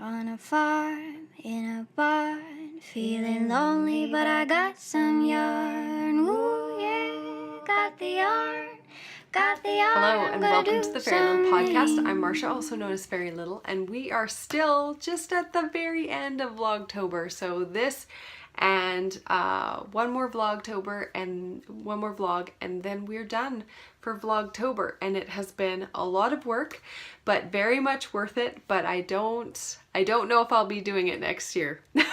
on a farm, in a barn, feeling lonely, but I got some yarn. Ooh, yeah, got the yarn. Hello and welcome to the Fairy Little Podcast. I'm Marsha, also known as Fairy Little, and we are still just at the very end of Vlogtober. So this and one more Vlogtober and one more vlog, and then we're done for Vlogtober. And it has been a lot of work, but very much worth it. But I don't know if I'll be doing it next year. And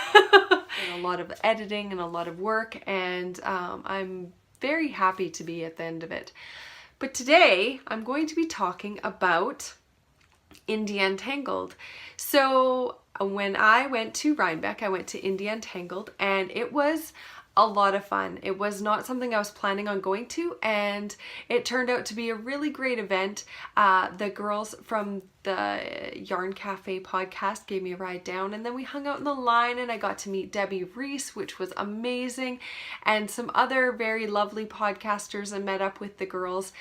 a lot of editing and a lot of work, and I'm very happy to be at the end of it. But today I'm going to be talking about Indie Untangled. So when I went to Rhinebeck, I went to Indie Untangled, and it was a lot of fun. It was not something I was planning on going to, and it turned out to be a really great event. The girls from the Yarn Cafe podcast gave me a ride down, and then we hung out in the line, and I got to meet Debbie Reese, which was amazing, and some other very lovely podcasters. I met up with the girls,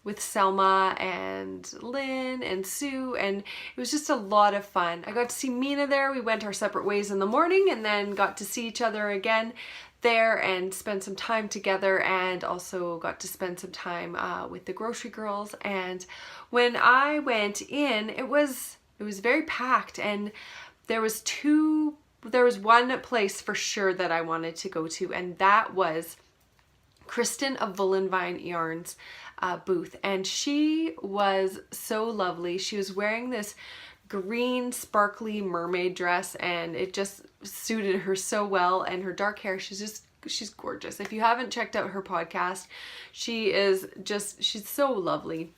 with Selma and Lynn and Sue, and it was just a lot of fun. I got to see Mina there. We went our separate ways in the morning and then got to see each other again there and spend some time together, and also got to spend some time with the grocery girls. And when I went in, it was very packed, and there was one place for sure that I wanted to go to, and that was Kristen of Volyn Yarns booth. And she was so lovely. She was wearing this green sparkly mermaid dress, and it just suited her so well, and her dark hair, she's gorgeous. If you haven't checked out her podcast, she's so lovely,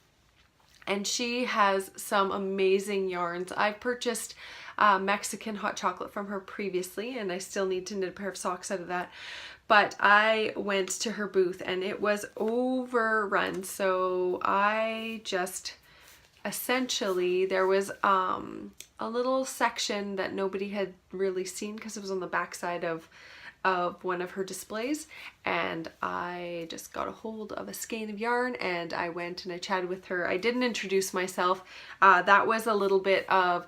and she has some amazing yarns. I've purchased Mexican hot chocolate from her previously, and I still need to knit a pair of socks out of that. But I went to her booth and it was overrun, so I just essentially, there was a little section that nobody had really seen because it was on the backside of one of her displays, and I just got a hold of a skein of yarn and I went and I chatted with her. I didn't introduce myself. That was a little bit of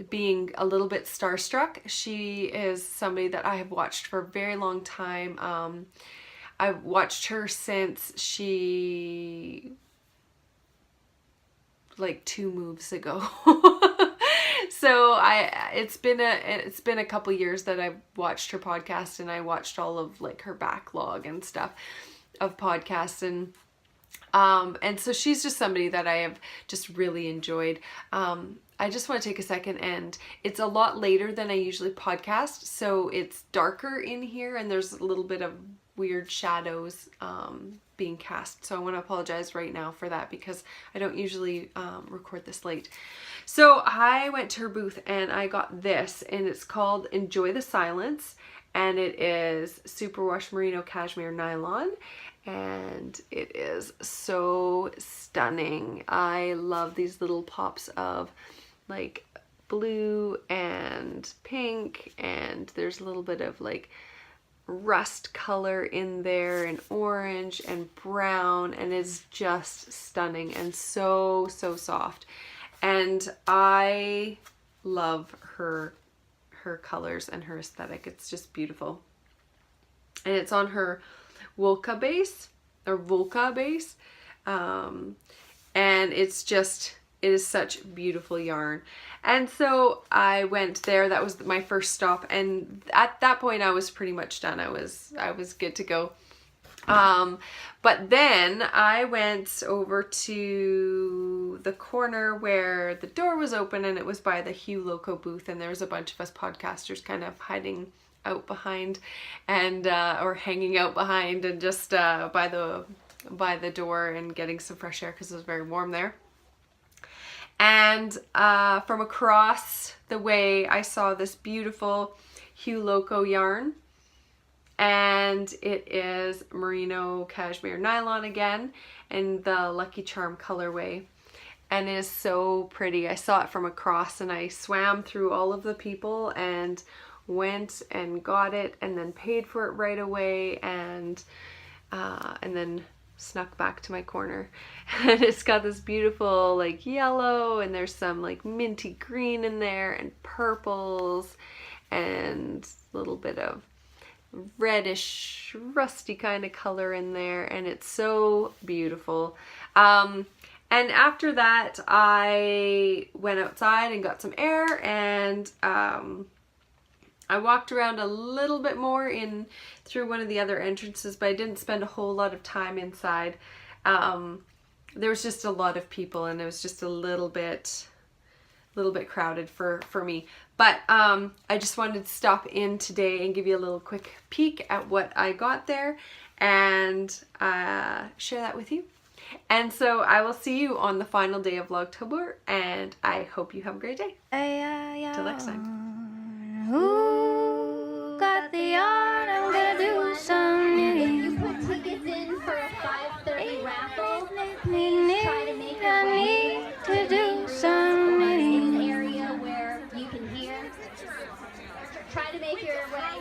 being a little bit starstruck. She is somebody that I have watched for a very long time. I've watched her since she, like 2 moves ago. So it's been a couple years that I've watched her podcast, and I watched all of like her backlog and stuff of podcasts, and so she's just somebody that I have just really enjoyed. I just want to take a second, and it's a lot later than I usually podcast, so it's darker in here and there's a little bit of weird shadows being cast. So I want to apologize right now for that because I don't usually record this late. So I went to her booth and I got this, and it's called Enjoy the Silence, and it is superwash merino cashmere nylon, and it is so stunning. I love these little pops of like blue and pink, and there's a little bit of like rust color in there, and orange and brown, and it's just stunning and so soft. And I love her colors and her aesthetic. It's just beautiful. And it's on her Volca base, and it is such beautiful yarn. And so I went there. That was my first stop, and at that point I was pretty much done. I was good to go. But then I went over to the corner where the door was open, and it was by the Loco booth, and there was a bunch of us podcasters kind of hiding out behind and or hanging out behind, and just by the door and getting some fresh air because it was very warm there. And from across the way I saw this beautiful Loco yarn, and it is merino cashmere nylon again in the Lucky Charm colorway, and it is so pretty. I saw it from across, and I swam through all of the people and went and got it, and then paid for it right away, and then snuck back to my corner. And it's got this beautiful like yellow, and there's some like minty green in there, and purples, and a little bit of reddish rusty kind of color in there, and it's so beautiful. And after that I went outside and got some air, and I walked around a little bit more in through one of the other entrances, but I didn't spend a whole lot of time inside. There was just a lot of people, and it was just a little bit crowded for me. But I just wanted to stop in today and give you a little quick peek at what I got there, and share that with you. And so I will see you on the final day of Vlogtober, and I hope you have a great day. Till next time. Who got the yarn? I'm gonna do some knitting. You put tickets in for a 5:30 raffle. Try to make I your way need to do some in knitting. an area where you can hear. Try to make your way